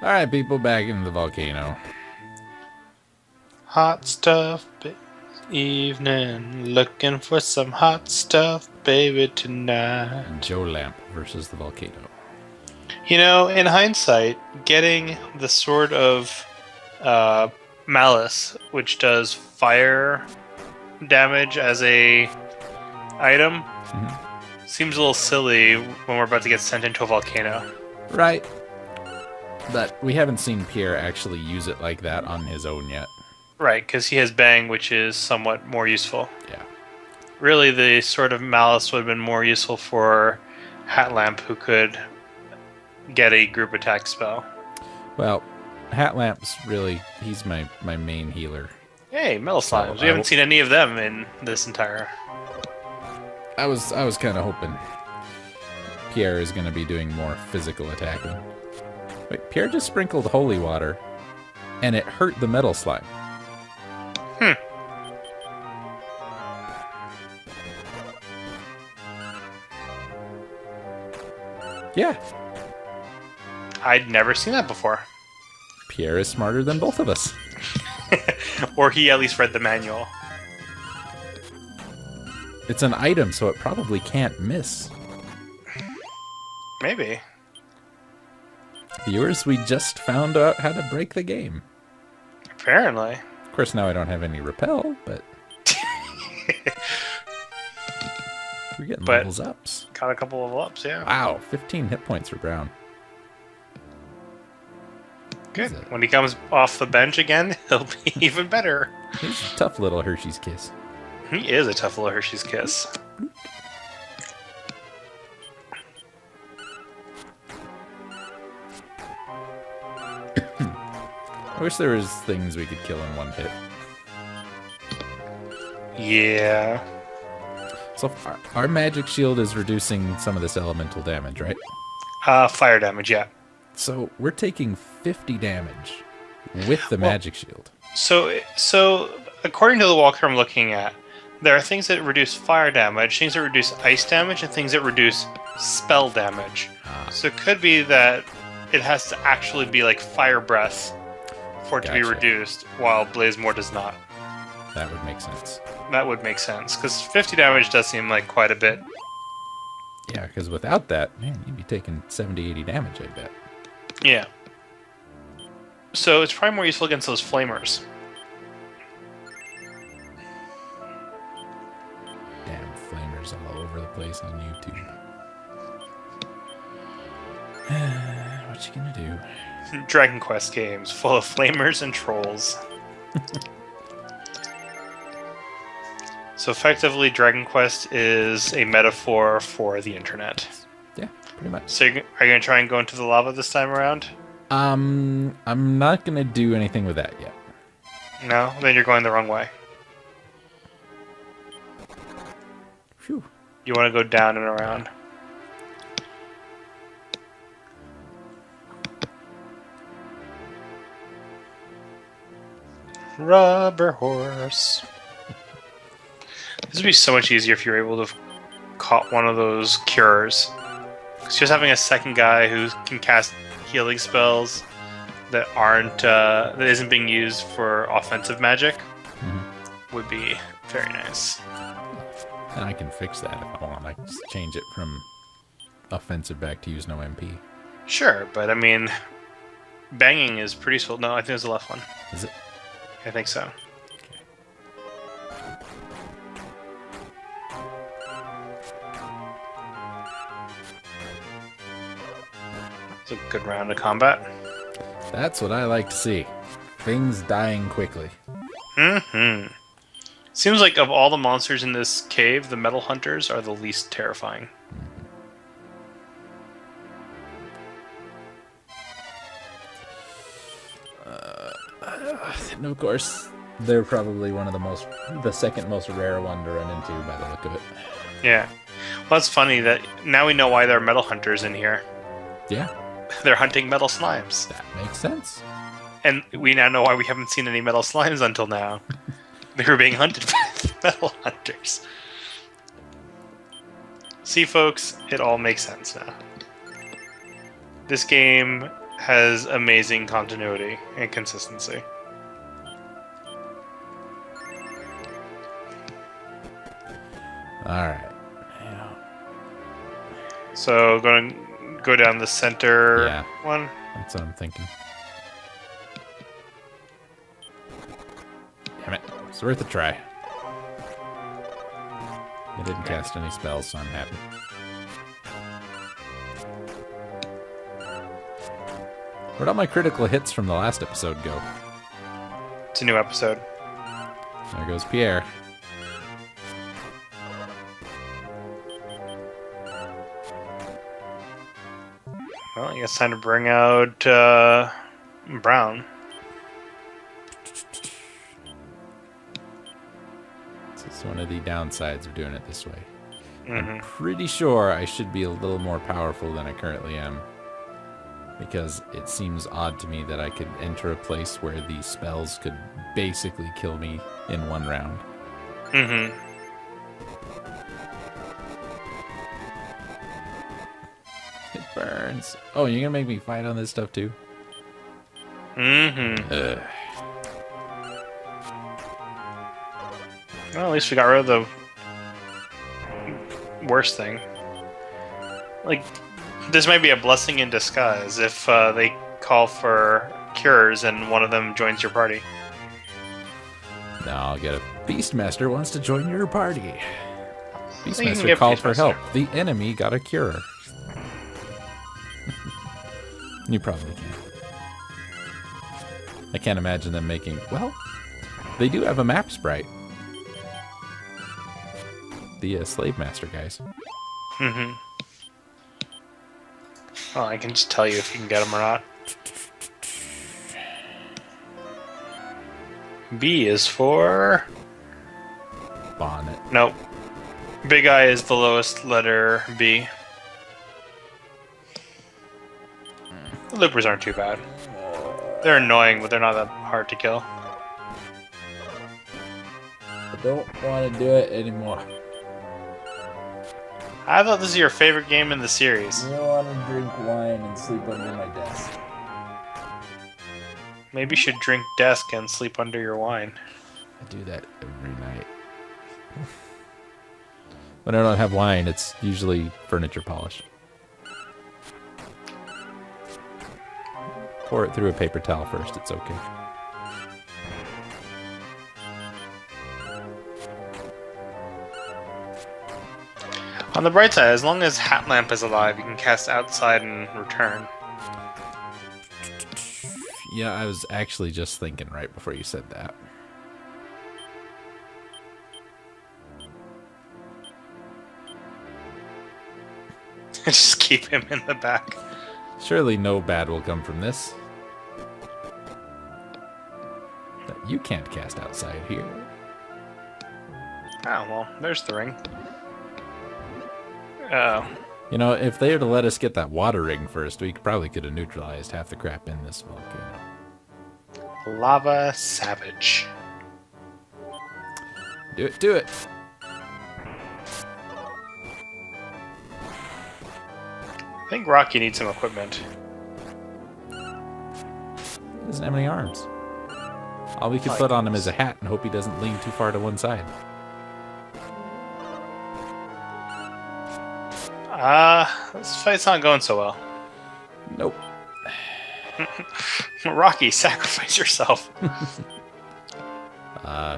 Alright, people, back into the volcano. Hot stuff, evening. Looking for some hot stuff, baby, tonight. Joe Lamp versus the volcano. You know, in hindsight, getting the sort of malice, which does fire damage as a item, seems a little silly when we're about to get sent into a volcano. Right. But we haven't seen Pierre actually use it like that on his own yet. Right, because he has Bang, which is somewhat more useful. Yeah. Really, the sort of malice would have been more useful for Hat Lamp, who could get a group attack spell. Well, Hat Lamp's really, he's my main healer. Hey, metal slimes. So, We haven't seen any of them in this entire... I was kind of hoping Pierre is going to be doing more physical attacking. Wait, Pierre just sprinkled holy water, and it hurt the metal slime. Yeah. I'd never seen that before. Pierre is smarter than both of us. Or he at least read the manual. It's an item, so it probably can't miss. Maybe. Viewers, we just found out how to break the game. Apparently. Of course, now I don't have any repel, but... We're getting levels ups. Got a couple of ups, yeah. Wow, 15 hit points for Brown. Good. When he comes off the bench again, he'll be even better. He's a tough little Hershey's Kiss. He is a tough little Hershey's Kiss. I wish there was things we could kill in one hit. Yeah. So our magic shield is reducing some of this elemental damage, right? Fire damage, yeah. So we're taking 50 damage with the magic shield. So according to the walkthrough I'm looking at, there are things that reduce fire damage, things that reduce ice damage, and things that reduce spell damage. So it could be that it has to actually be like fire breath for it to be reduced, while Blazemore does not. That would make sense. That would make sense, because 50 damage does seem like quite a bit. Yeah, because without that, man, you'd be taking 70, 80 damage, I bet. Yeah. So it's probably more useful against those flamers. Damn flamers all over the place on YouTube. What you gonna do? Dragon Quest games full of flamers and trolls. So effectively, Dragon Quest is a metaphor for the internet. Yeah, pretty much. So are you going to try and go into the lava this time around? I'm not gonna do anything with that yet. No? Then you're going the wrong way. Phew. You want to go down and around. Rubber horse. This would be so much easier if you were able to have caught one of those cures. Because just having a second guy who can cast healing spells that aren't that isn't being used for offensive magic would be very nice. And I can fix that if I want. I can just change it from offensive back to use no MP. Sure, but I mean, banging is pretty slow. No, I think it was the left one. Is it? I think so. Okay. It's a good round of combat. That's what I like to see. Things dying quickly. Seems like of all the monsters in this cave, the metal hunters are the least terrifying. And of course, they're probably one of the second most rare one to run into by the look of it. Yeah. Well, it's funny that now we know why there are metal hunters in here. Yeah. They're hunting metal slimes. That makes sense. And we now know why we haven't seen any metal slimes until now. They were being hunted by metal hunters. See, folks, it all makes sense now. This game has amazing continuity and consistency. All right. Yeah. So going to go down the center Yeah. one. That's what I'm thinking. Damn it. It's worth a try. I didn't cast any spells, so I'm happy. Where'd all my critical hits from the last episode go? It's a new episode. There goes Pierre. Well, I guess time to bring out Brown. This is one of the downsides of doing it this way. Mm-hmm. I'm pretty sure I should be a little more powerful than I currently am. Because it seems odd to me that I could enter a place where these spells could basically kill me in one round. Mm-hmm. It burns. Oh, you're gonna make me fight on this stuff too? Mm-hmm. Ugh. Well, at least we got rid of the worst thing. Like, this might be a blessing in disguise if they call for cures and one of them joins your party. Now I'll get a Beastmaster wants to join your party. You can Beastmaster get called for Beastmaster. help. The enemy got a cure. You probably can. I can't imagine them making... Well, they do have a map sprite. The Slave Master guys. Mm-hmm. Well, I can just tell you if you can get them or not. B is for... Bonnet. Nope. Big I is the lowest letter B. The loopers aren't too bad. They're annoying, but they're not that hard to kill. I don't want to do it anymore. I thought this is your favorite game in the series. I want to drink wine and sleep under my desk. Maybe you should drink desk and sleep under your wine. I do that every night. When I don't have wine, it's usually furniture polish. Pour it through a paper towel first, it's okay. On the bright side, as long as Hatlamp is alive, you can cast outside and return. Yeah, I was actually just thinking right before you said that. Just keep him in the back. Surely no bad will come from this. But you can't cast outside here. Oh, well, there's the ring. Oh. You know, if they were to let us get that water ring first, we probably could have neutralized half the crap in this volcano. Lava Savage. Do it, do it! I think Rocky needs some equipment. He doesn't have any arms. All we could put on him is a hat and hope he doesn't lean too far to one side. This fight's not going so well. Nope. Rocky, sacrifice yourself.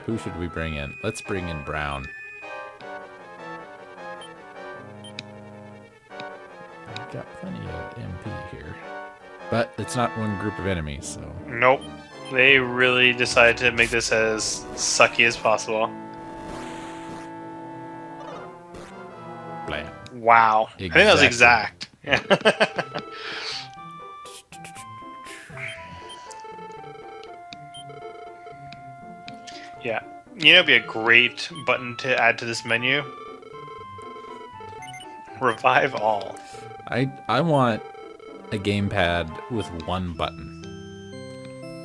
Who should we bring in? Let's bring in Brown. I've got plenty of MP here. But it's not one group of enemies, so... Nope. They really decided to make this as sucky as possible. Blam. Wow. I think that was exact. Yeah. You know, it'd be a great button to add to this menu. Revive all. I want a gamepad with one button.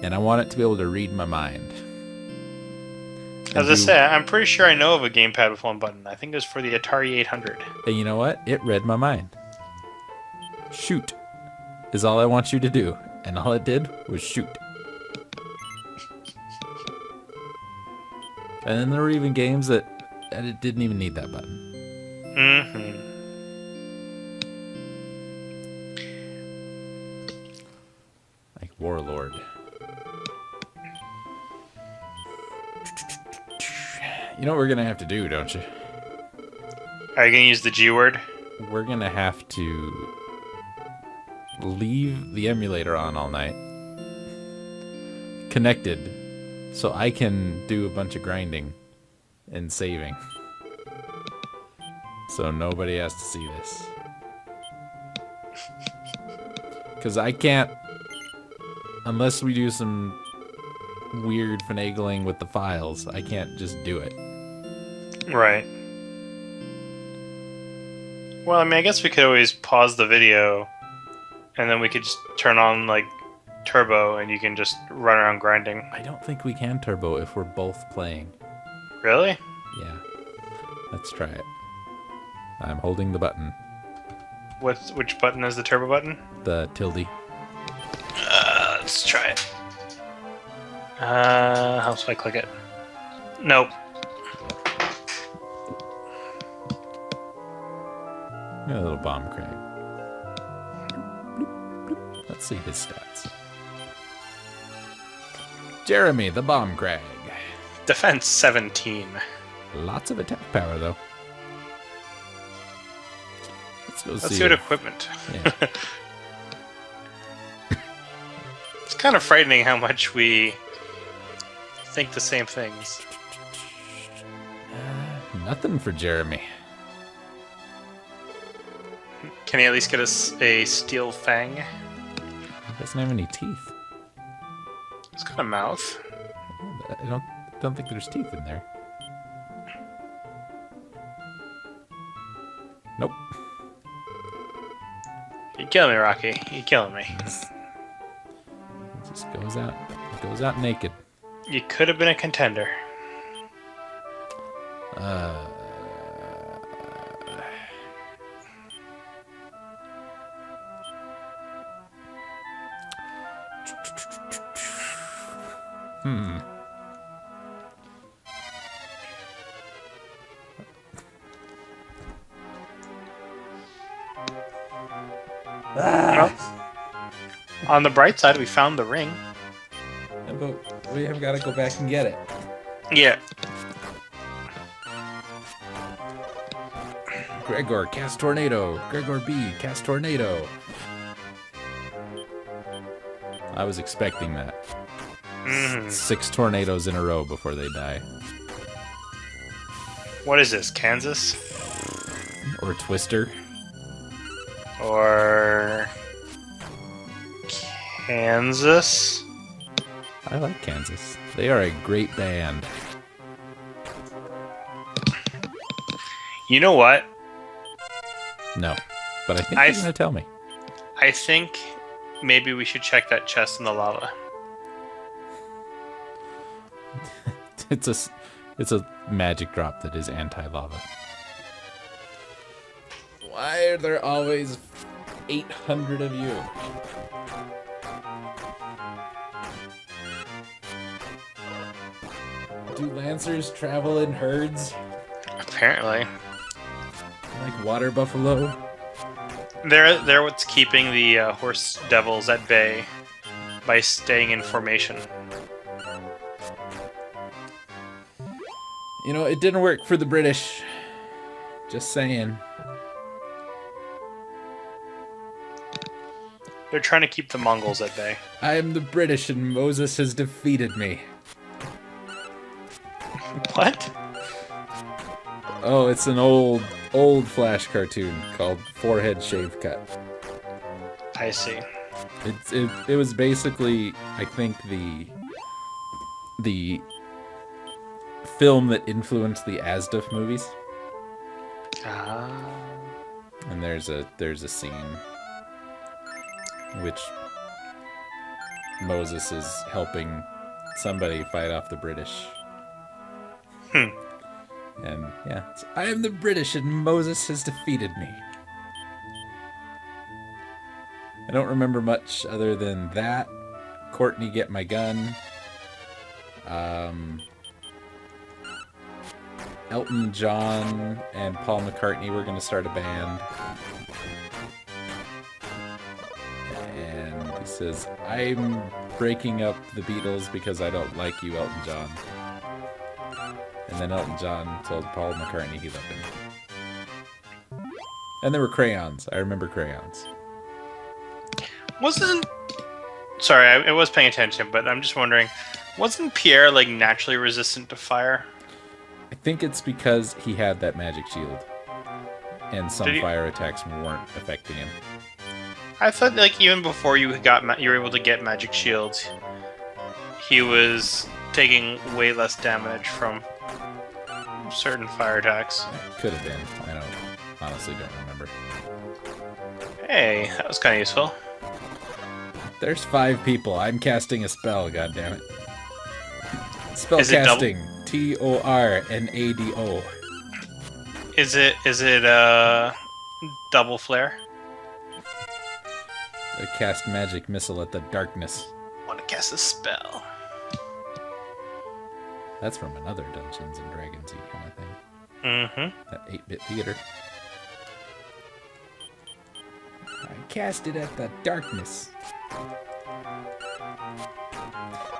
And I want it to be able to read my mind. As I say, I'm pretty sure I know of a gamepad with one button. I think it was for the Atari 800. And you know what? It read my mind. Shoot. is all I want you to do. And all it did was shoot. And then there were even games that it didn't even need that button. Mm-hmm. Like Warlord. You know what we're going to have to do, don't you? Are you going to use the G word? We're going to have to leave the emulator on all night. Connected. So I can do a bunch of grinding and saving. So nobody has to see this. Because I can't... Unless we do some weird finagling with the files, I can't just do it. Right. Well, I mean, I guess we could always pause the video, and then we could just turn on, like, turbo, and you can just run around grinding. I don't think we can turbo if we're both playing. Really? Yeah. Let's try it. I'm holding the button. Which button is the turbo button? The tilde. Let's try it. How do I click it? Nope. A little bomb crag. Let's see his stats. Jeremy, the bomb crag. Defense 17. Lots of attack power, though. Let's see what equipment. Yeah. It's kind of frightening how much we think the same things. Nothing for Jeremy. Can he at least get us a steel fang? He doesn't have any teeth. He's got a mouth. I don't think there's teeth in there. Nope. You're killing me, Rocky. You're killing me. It just goes out. It goes out naked. You could have been a contender. Well, on the bright side, we found the ring. Yeah, but we have got to go back and get it. Yeah. Gregor, cast tornado. Gregor B, cast tornado. I was expecting that. 6 tornadoes in a row before they die. What is this, Kansas? Or Twister. Or... Kansas? I like Kansas. They are a great band. You know what? No. But I think you're going to tell me. I think maybe we should check that chest in the lava. It's a magic drop that is anti-lava. Why are there always 800 of you? Do lancers travel in herds? Apparently. Like water buffalo? They're what's keeping the horse devils at bay by staying in formation. You know, it didn't work for the British. Just saying. They're trying to keep the Mongols at bay. I am the British and Moses has defeated me. What? Oh, it's an old Flash cartoon called Forehead Shave Cut. I see. It was basically, I think, the film that influenced the Asdaf movies. Ah. And there's a scene which Moses is helping somebody fight off the British. And yeah, I am the British and Moses has defeated me. don't remember much other than that. Courtney get my gun. Elton John and Paul McCartney were going to start a band. And he says, I'm breaking up the Beatles because I don't like you, Elton John. And then Elton John told Paul McCartney he loved him. And there were crayons. I remember crayons. Sorry, I was paying attention, but I'm just wondering, wasn't Pierre like naturally resistant to fire? I think it's because he had that magic shield. And some fire attacks weren't affecting him. I thought like even before you were able to get magic shields, he was taking way less damage from certain fire attacks. Could have been. I honestly don't remember. Hey, that was kind of useful. There's 5 people. I'm casting a spell, goddammit. Spell Is it casting. Tornado. Is it double flare? I cast magic missile at the darkness. Want to cast a spell? That's from another Dungeons and Dragons-y kind of thing. Mm-hmm. That 8-bit theater. I cast it at the darkness.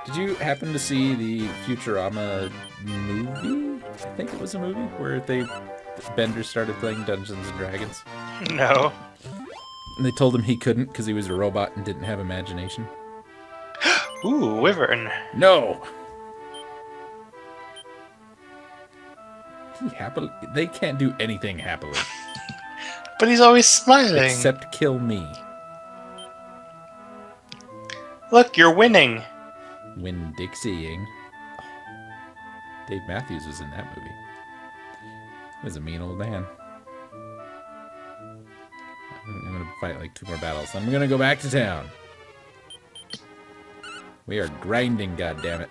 Did you happen to see the Futurama movie? I think it was a movie where Bender started playing Dungeons and Dragons. No. And they told him he couldn't because he was a robot and didn't have imagination. Ooh, wyvern. No. They can't do anything happily. But he's always smiling. Except kill me. Look, you're winning. Win Dixieing. Dave Matthews was in that movie. He was a mean old man. I'm gonna fight like 2 more battles. I'm gonna go back to town. We are grinding, goddammit.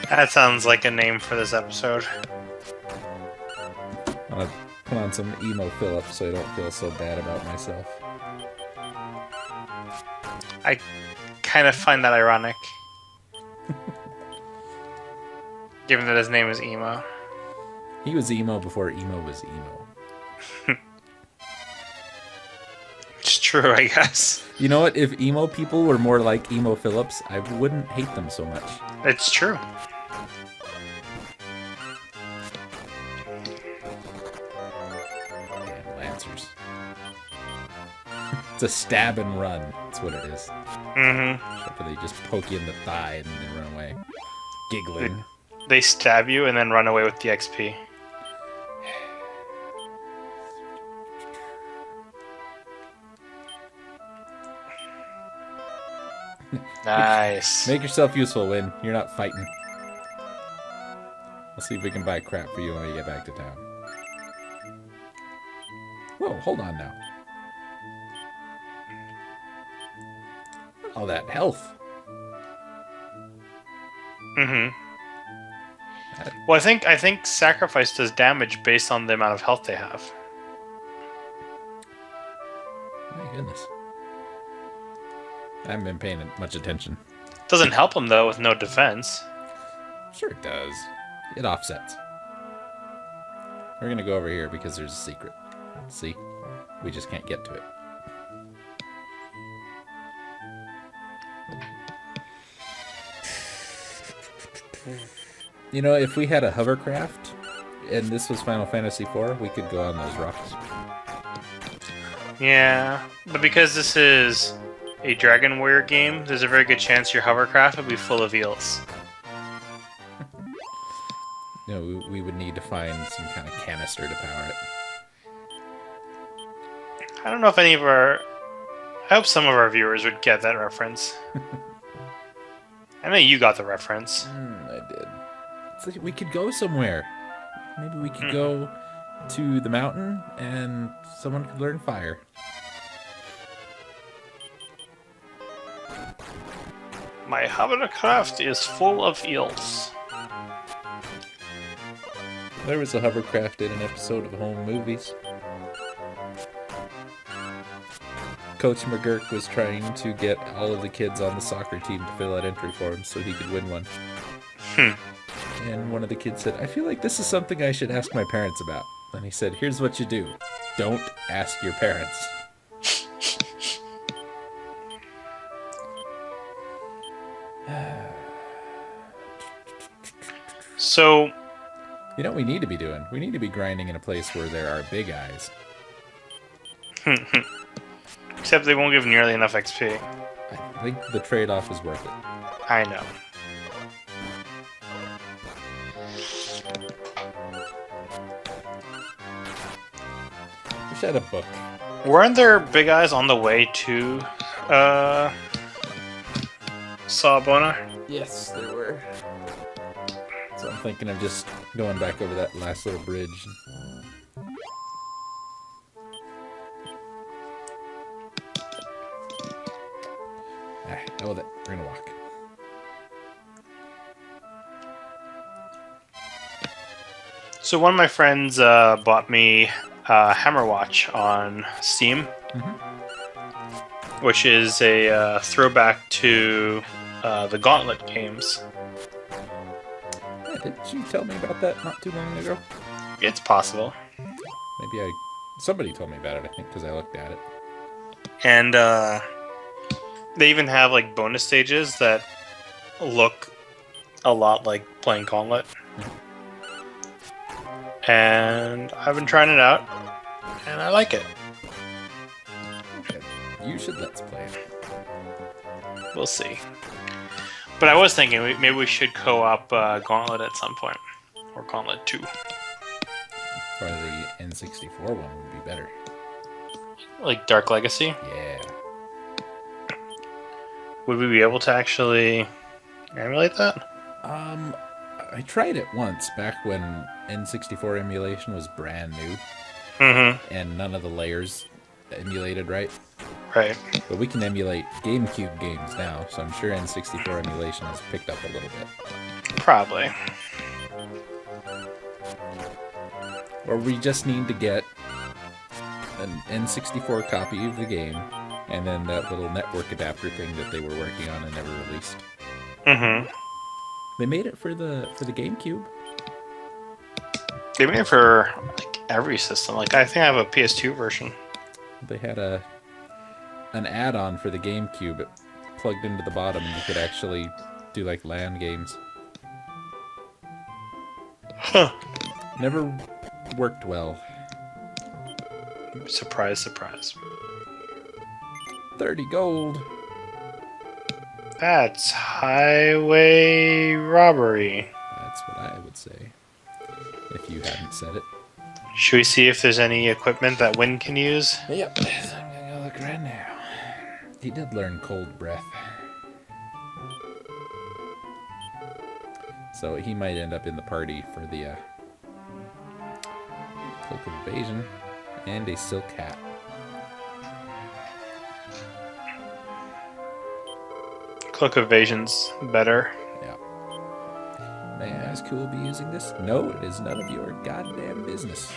That sounds like a name for this episode. I'm gonna put on some emo Philip so I don't feel so bad about myself. I kind of find that ironic. Given that his name is Emo. He was emo before emo was emo. It's true, I guess. You know what? If emo people were more like emo Phillips, I wouldn't hate them so much. It's true. Damn Lancers. It's a stab and run. That's what it is. Mm-hmm. Except for they just poke you in the thigh and then run away. Giggling. They stab you and then run away with the XP. Nice. Make yourself useful, Win. You're not fighting. I'll see if we can buy crap for you when we get back to town. Whoa, hold on now. All that health. Mm-hmm. Well, I think sacrifice does damage based on the amount of health they have. My goodness. I haven't been paying much attention. Doesn't help them though with no defense. Sure it does. It offsets. We're gonna go over here because there's a secret. See? We just can't get to it. You know, if we had a hovercraft and this was Final Fantasy IV, we could go on those rocks. Yeah, but because this is a Dragon Warrior game, there's a very good chance your hovercraft will be full of eels. You know, we would need to find some kind of canister to power it. I don't know if any of our... I hope some of our viewers would get that reference. I know you got the reference. I did. It's like we could go somewhere. Maybe we could go to the mountain and someone could learn fire. My hovercraft is full of eels. There was a hovercraft in an episode of Home Movies. Coach McGurk was trying to get all of the kids on the soccer team to fill out entry forms so he could win one. And one of the kids said, I feel like this is something I should ask my parents about. And he said, here's what you do. Don't ask your parents. So, you know what we need to be doing? We need to be grinding in a place where there are big eyes. except they won't give nearly enough XP. I think the trade-off is worth it. I know. Wish I had a book. Weren't there big eyes on the way to Sawabona? Yes, there were. So I'm thinking of just going back over that last little bridge. Hell with it. We're gonna walk. So one of my friends bought me a Hammer Watch on Steam, which is a throwback to the Gauntlet games. Yeah, didn't you tell me about that not too long ago? It's possible. Maybe somebody told me about it, I think, because I looked at it. And they even have like bonus stages that look a lot like playing Gauntlet. And I've been trying it out, and I like it. Okay. You should let's play it. We'll see. But I was thinking maybe we should co-op Gauntlet at some point, or Gauntlet 2. Probably the N64 one would be better. Like Dark Legacy? Yeah. Would we be able to actually emulate that? I tried it once back when N64 emulation was brand new. And none of the layers emulated right. Right. But we can emulate GameCube games now, so I'm sure N64 emulation has picked up a little bit. Probably. Or we just need to get an N64 copy of the game, and then that little network adapter thing that they were working on and never released. They made it for the GameCube. They made it for like every system. Like I think I have a PS2 version. They had an add-on for the GameCube. It plugged into the bottom, and you could actually do like LAN games. Huh. Never worked well. Surprise, surprise. 30 gold. That's highway robbery. That's what I would say, if you hadn't said it. Should we see if there's any equipment that Wynn can use? Yep, I'm gonna go look right now. He did learn Cold Breath. So he might end up in the party for the Cloak of Evasion and a silk hat. Cloak of Evasion's better. Yeah. May I ask who will be using this? No, it is none of your goddamn business.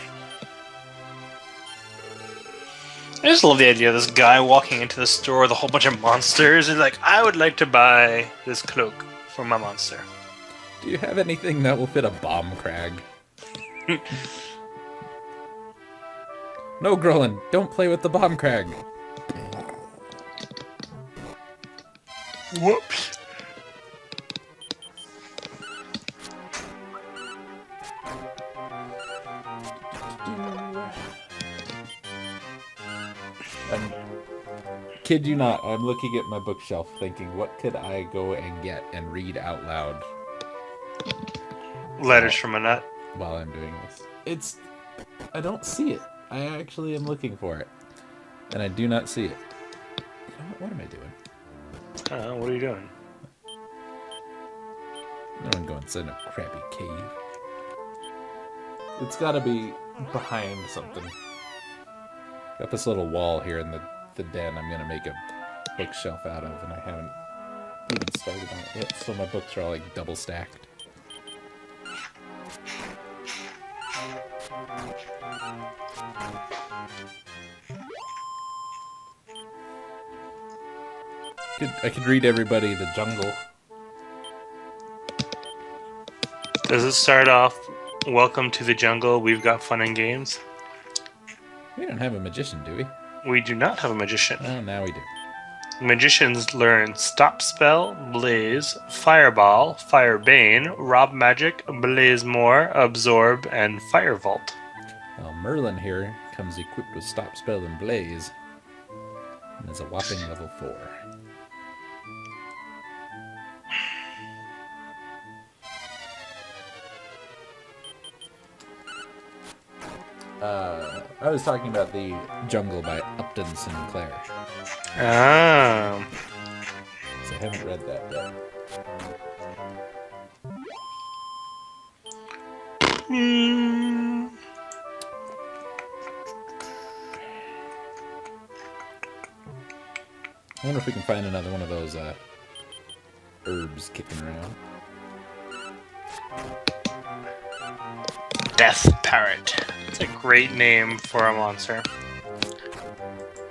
I just love the idea of this guy walking into the store with a whole bunch of monsters and like, I would like to buy this cloak for my monster. Do you have anything that will fit a bomb crag? No, Grolin, don't play with the bomb crag. Whoops. Kid you not, I'm looking at my bookshelf thinking, what could I go and get and read out loud Letters from a nut. while I'm doing this? I don't see it. I actually am looking for it. And I do not see it. You know what am I doing? I don't know, what are you doing? No one go inside a crappy cave. It's gotta be behind something. Got this little wall here in the den I'm gonna make a bookshelf out of, and I haven't even started on it yet, so my books are all like double stacked. I could read everybody the jungle. Does it start off, welcome to the jungle, we've got fun and games? We don't have a magician, do we? We do not have a magician. Oh, now we do. Magicians learn Stop Spell, Blaze, Fireball, Firebane, Rob Magic, Blaze More, Absorb, and Fire Vault. Well, Merlin here comes equipped with Stop Spell and Blaze, and is a whopping level 4. I was talking about the Jungle by Upton Sinclair. Ah. So I haven't read that yet. I wonder if we can find another one of those herbs kicking around. Death Parrot. It's a great name for a monster.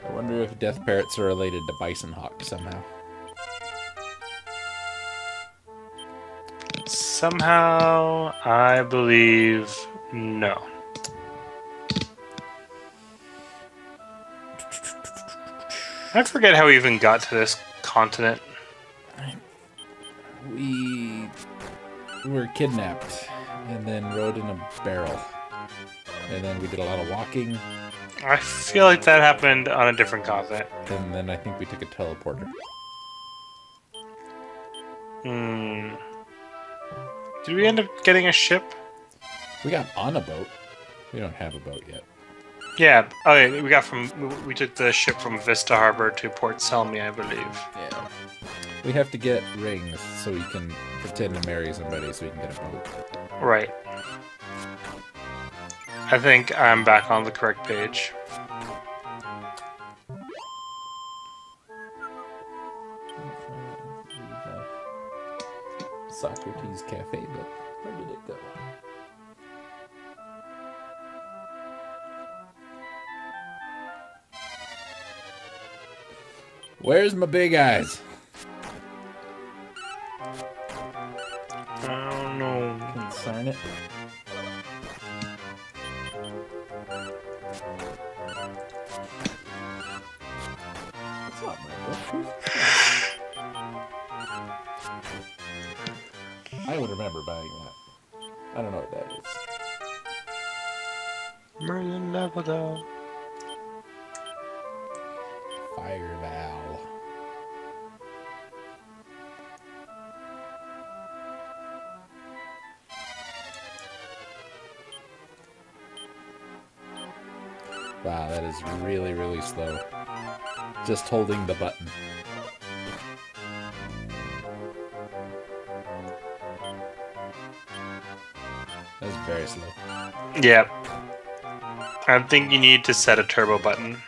I wonder if death parrots are related to bison hawk somehow. Somehow, I believe no. I forget how we even got to this continent. We were kidnapped and then rode in a barrel. And then we did a lot of walking. I feel like that happened on a different continent. And then I think we took a teleporter. Did we end up getting a ship? We got on a boat. We don't have a boat yet. Yeah. Oh, yeah. We took the ship from Vista Harbor to Port Selmy, I believe. Yeah. We have to get rings so we can pretend to marry somebody so we can get a boat. Right. I think I'm back on the correct page. Socrates Cafe book. Where did it go? Where's my big eyes? I don't know. Can you sign it? It's not my book. I would remember buying that. I don't know what that is. Merlin leveled up. Fire Val. Wow, that is really, really slow. Just holding the button. That's very slow. Yep. I think you need to set a turbo button.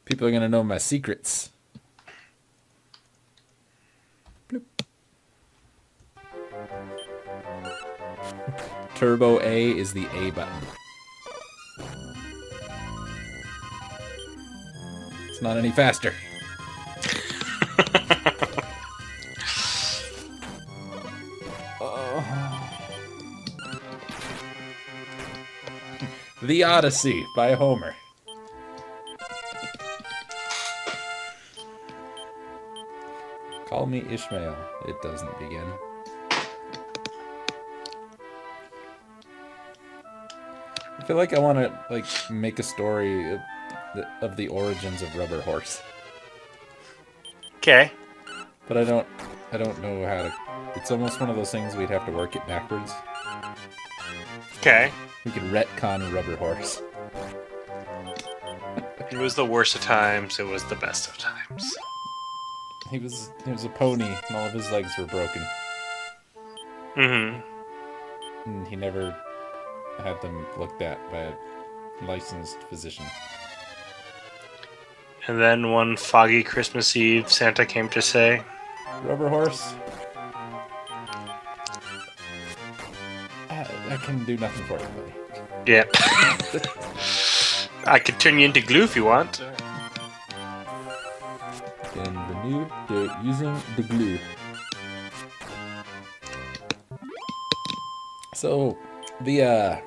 People are gonna know my secrets. Bloop. Turbo A is the A button. It's not any faster. The Odyssey by Homer. Call me Ishmael. It doesn't begin. I feel like I want to make a story of the origins of Rubber Horse. Okay. But I don't know how to. It's almost one of those things we'd have to work it backwards. Okay. We could retcon Rubber Horse. It was the worst of times. It was the best of times. He was a pony, and all of his legs were broken. Mm-hmm. And he never had them looked at by a licensed physician. And then one foggy Christmas Eve, Santa came to say, Rubber Horse? I can do nothing for you, buddy. Yep. I could turn you into glue if you want. Bienvenue to using the glue. So, the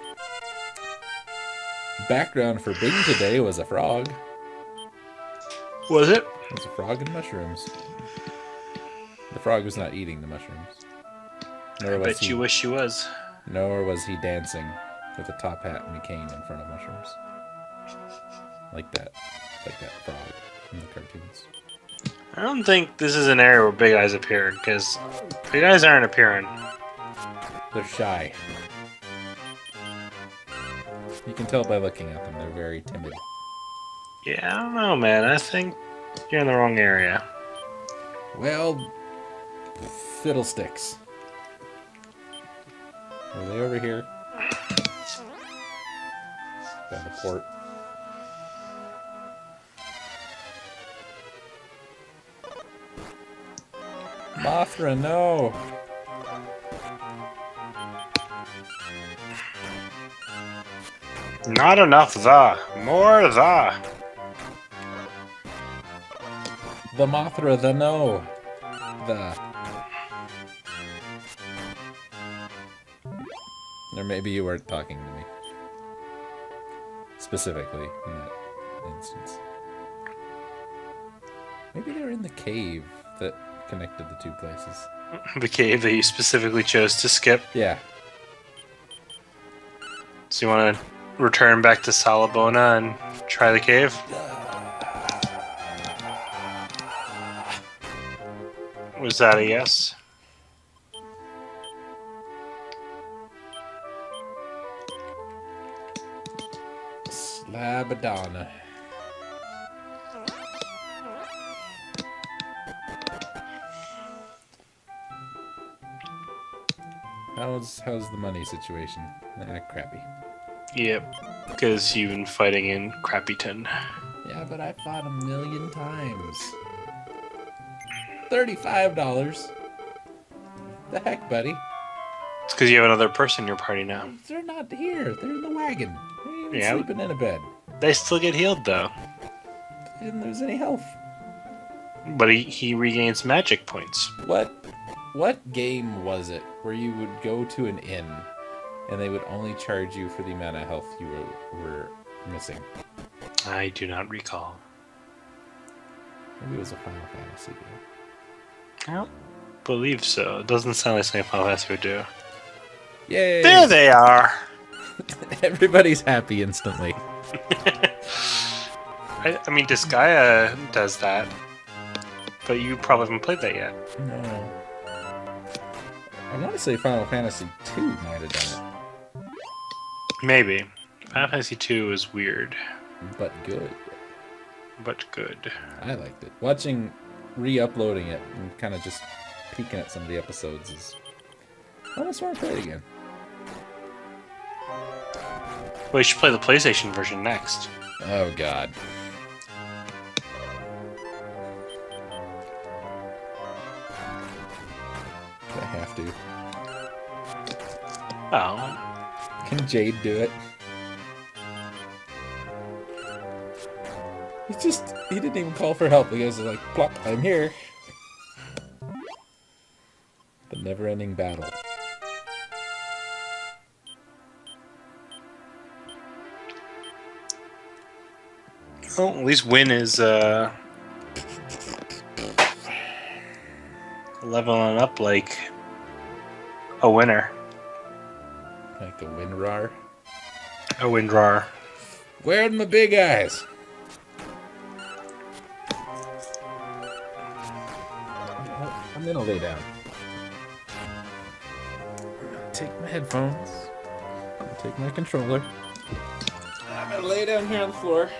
background for Bing today was a frog. Was it? It was a frog and mushrooms. The frog was not eating the mushrooms. I bet you wish he was. Nor was he dancing with a top hat and a cane in front of mushrooms. Like that frog from the cartoons. I don't think this is an area where Big Eyes appear, because Big Eyes aren't appearing. They're shy. You can tell by looking at them, they're very timid. Yeah, I don't know, man. I think you're in the wrong area. Well, fiddlesticks. Are they over here? By the port. Mothra, no! Not enough the. More the. The Mothra, the no. The. Or maybe you weren't talking to me. Specifically, in that instance. Maybe they're in the cave that connected the two places. The cave that you specifically chose to skip. Yeah. So you want to return back to Salabona and try the cave? Was that a yes? Slabadonna. How's the money situation? Crappy. Yep, because you've been fighting in Crappyton. Yeah, but I fought 1,000,000 times. $35. The heck, buddy? It's because you have another person in your party now. They're not here. They're in the wagon. They ain't even Yeah. sleeping in a bed. They still get healed though. They didn't lose any health. But he regains magic points. What game was it where you would go to an inn and they would only charge you for the amount of health you were missing? I do not recall. Maybe it was a Final Fantasy game. I don't believe so. It doesn't sound like something Final Fantasy would do. Yay! There they are! Everybody's happy instantly. I mean, Disgaea does that. But you probably haven't played that yet. No. I want to say Final Fantasy II might have done it. Maybe. Final Fantasy 2 is weird. But good. But good. I liked it. Watching, re-uploading it, and kind of just peeking at some of the episodes is... I almost want to play it again. Well, you should play the PlayStation version next. Oh, God. I have to. Oh. Can Jade do it? He didn't even call for help. The guy's like, plop, I'm here. The never-ending battle. Well, at least Win is leveling up like a winner. Like a WinRAR. A WinRAR. Where's my big eyes? I'm gonna lay down. I'm gonna take my headphones. I'm gonna take my controller. I'm gonna lay down here on the floor.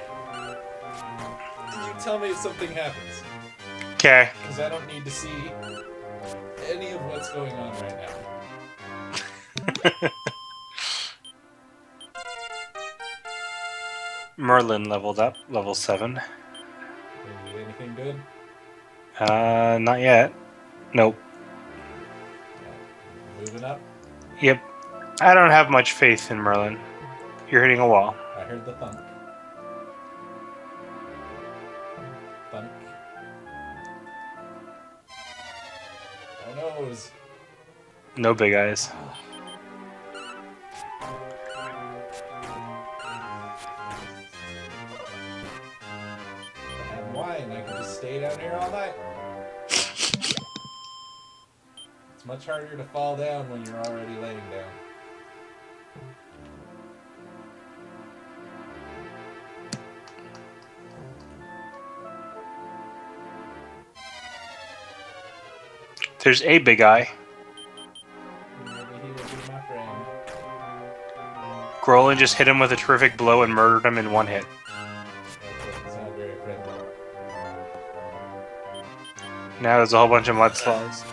And you tell me if something happens. Okay. Because I don't need to see any of what's going on right now. Merlin leveled up, level 7. Did you do anything good? Not yet. Nope. Moving up. Yep. I don't have much faith in Merlin. You're hitting a wall. I heard the thunk. nose. No big eyes. And wine, I can just stay down here all night. It's much harder to fall down when you're already laying down. There's a big eye. Maybe he would be my friend. Grolin just hit him with a terrific blow and murdered him in one hit. That doesn't sound very friendly. Now there's a whole bunch of mudsloths.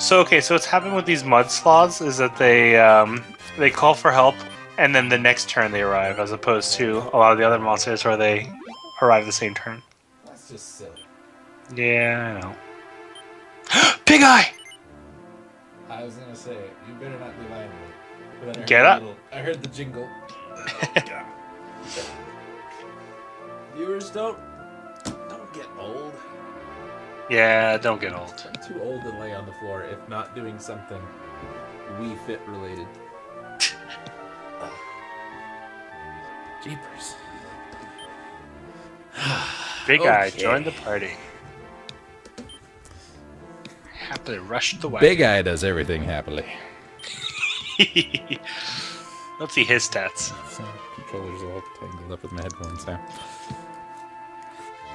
So okay, so what's happened with these mudsloths is that they call for help, and then the next turn they arrive, as opposed to a lot of the other monsters where they arrive the same turn. That's just silly. Yeah, I know. Big eye! I was gonna say, you better not be lying to me. But then Get up! I heard the jingle. Viewers, don't get old. Yeah, don't get old. I'm too old to lay on the floor if not doing something Wii Fit related. Jeepers. Big eye, Okay. join the party. Happily rushed the way. Big Eye does everything happily. Let's see his stats. So, controllers all tangled up with my headphones now.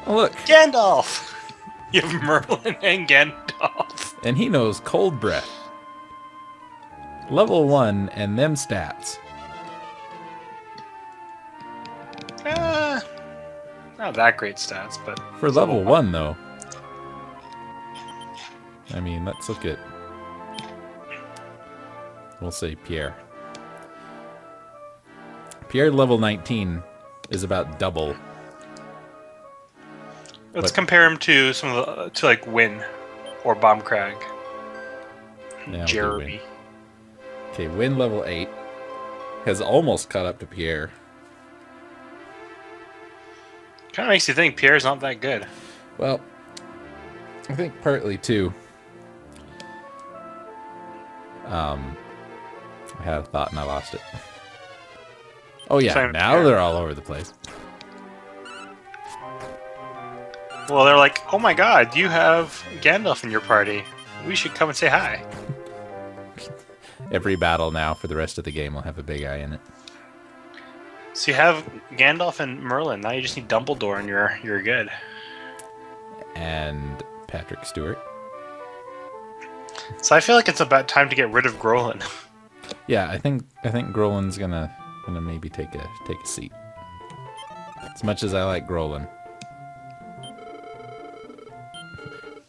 Oh, look. Gandalf! You have Merlin and Gandalf. And he knows Cold Breath. Level 1 and them stats. Not that great stats, but... For level 1, though. I mean, let's look at... We'll say Pierre. Pierre level 19 is about double. Let's But- compare him to some of the... to, like, Wynn. Or Bombcrag. Yeah, we'll do Jeremy. Win. Okay, Win level 8 has almost caught up to Pierre. Kind of makes you think Pierre's not that good. Well, I think partly too. I had a thought and I lost it. Oh yeah, Same now here. they're all over the place. Well, they're like, oh my god, you have Gandalf in your party. We should come and say hi. Every battle now for the rest of the game will have a big eye in it. So you have Gandalf and Merlin. Now you just need Dumbledore and you're good. And Patrick Stewart. So I feel like it's about time to get rid of Grolin. Yeah, I think Grolin's gonna maybe take a seat. As much as I like Grolin.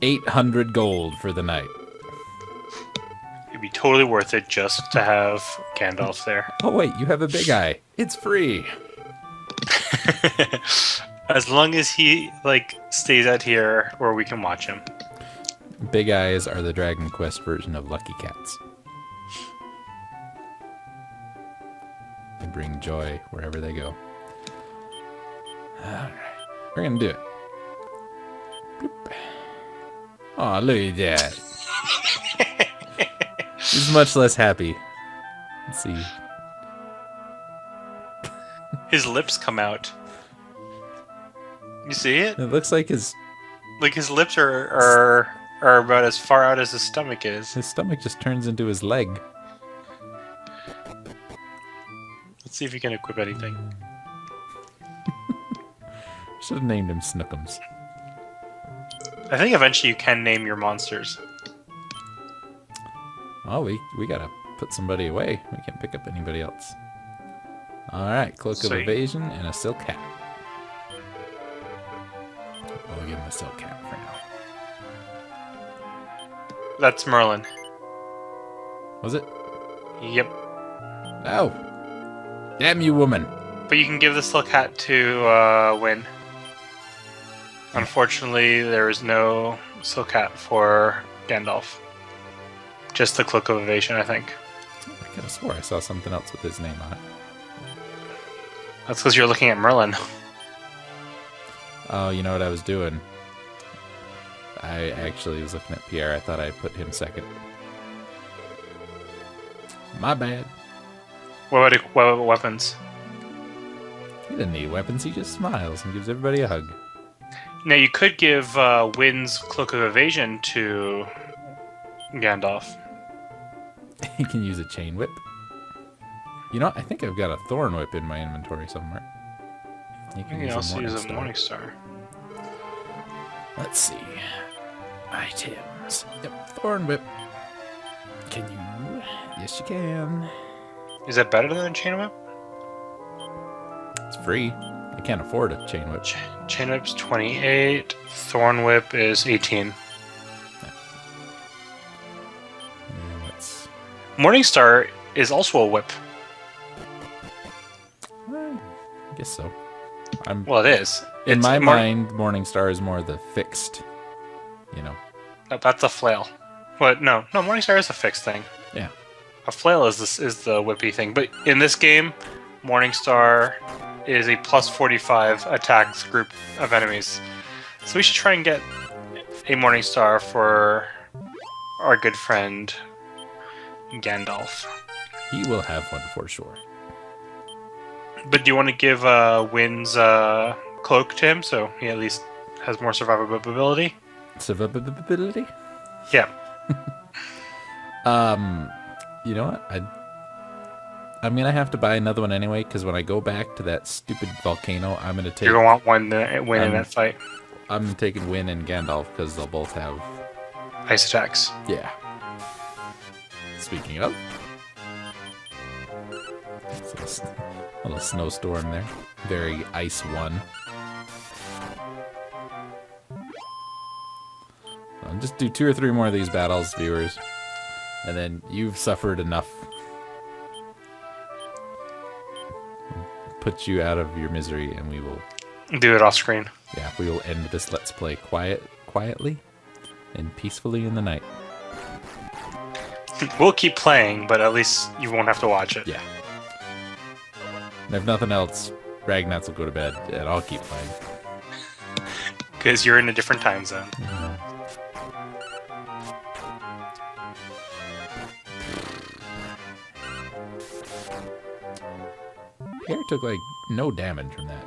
800 gold for the night. It'd be totally worth it just to have Gandalf there. Oh wait, you have a big eye. It's free. As long as he stays out here where we can watch him. Big eyes are the Dragon Quest version of Lucky Cats. They bring joy wherever they go. Alright, we're gonna do it. Bloop. Aw, look at that. He's much less happy. Let's see. His lips come out. You see it? It looks like his His lips are about as far out as his stomach is. stomach just turns into his leg. Let's see if he can equip anything. Should have named him Snookums. I think eventually you can name your monsters. Oh, we gotta put somebody away. We can't pick up anybody else. Alright, Cloak of Sweet. Evasion and a Silk Hat. I'll give him a Silk Hat for now. That's Merlin. Was it? Yep. Oh! Damn you, woman! But you can give the silk hat to Wynn. Unfortunately, there is no silk hat for Gandalf. Just the Cloak of Evasion, I think. I could have swore I saw something else with his name on it. That's because you're looking at Merlin. Oh, you know what I was doing? I actually was looking at Pierre. I thought I put him second. My bad. What about weapons? He doesn't need weapons. He just smiles and gives everybody a hug. Now, you could give Wynn's Cloak of Evasion to Gandalf. He can use a chain whip. You know, I think I've got a thorn whip in my inventory somewhere. You You can can also use a Morningstar. Morningstar. Let's see. Items. Yep, thorn whip. Can you? Yes, you can. Is that better than a Chain Whip? It's free. I can't afford a chain whip. Chain Whip's 28. Thorn Whip is 18. Let's. Morningstar is also a whip. Well, I guess so. I'm. Well, it is. In It's my more- mind, Morningstar is more the fixed. You know. No, that's a flail. What? No, Morningstar is a fixed thing. Yeah. A flail is the whippy thing. But in this game, Morningstar is a plus 45 attacks group of enemies. So we should try and get a Morningstar for our good friend Gandalf. He will have one for sure. But do you want to give Wynn's cloak to him so he at least has more survivability? Survivability? Yeah. You know what? I'm gonna have to buy another one anyway, because when I go back to that stupid volcano, I'm gonna take. You're going to want one to win in that fight. I'm taking Wynn and Gandalf because they'll both have. Ice attacks. Yeah. Speaking of, it's a little snowstorm there. Very ice one. I'll just do 2 or 3 more of these battles, viewers, and then you've suffered enough. Put you out of your misery, and we will. Do it off screen. Yeah, we will end this Let's Play quietly and peacefully in the night. We'll keep playing, but at least you won't have to watch it. Yeah. And if nothing else, Ragnats will go to bed, and I'll keep playing. Because you're in a different time zone. Pierre took, like, no damage from that.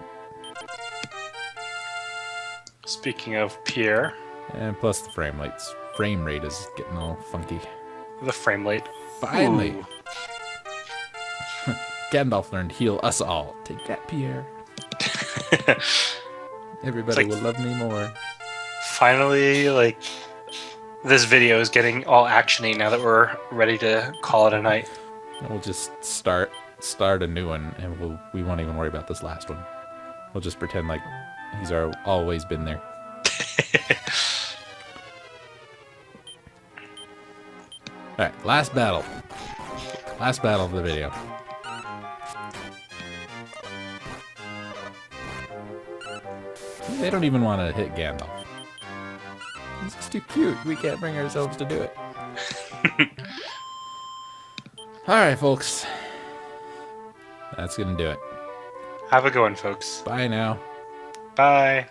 Speaking of Pierre, And plus the frame rate is getting all funky. the frame rate. Finally! Ooh. Gandalf learned heal us all. Take that, Pierre. Everybody It's like- will love me more. Finally, like, this video is getting all actiony now that we're ready to call it a night. We'll just start a new one, and we won't even worry about this last one. We'll just pretend like he's always been there. Alright, last battle. Last battle of the video. They don't even want to hit Gandalf. He's just too cute. We can't bring ourselves to do it. Alright, folks. That's gonna do it. Have a good one, folks. Bye now. Bye.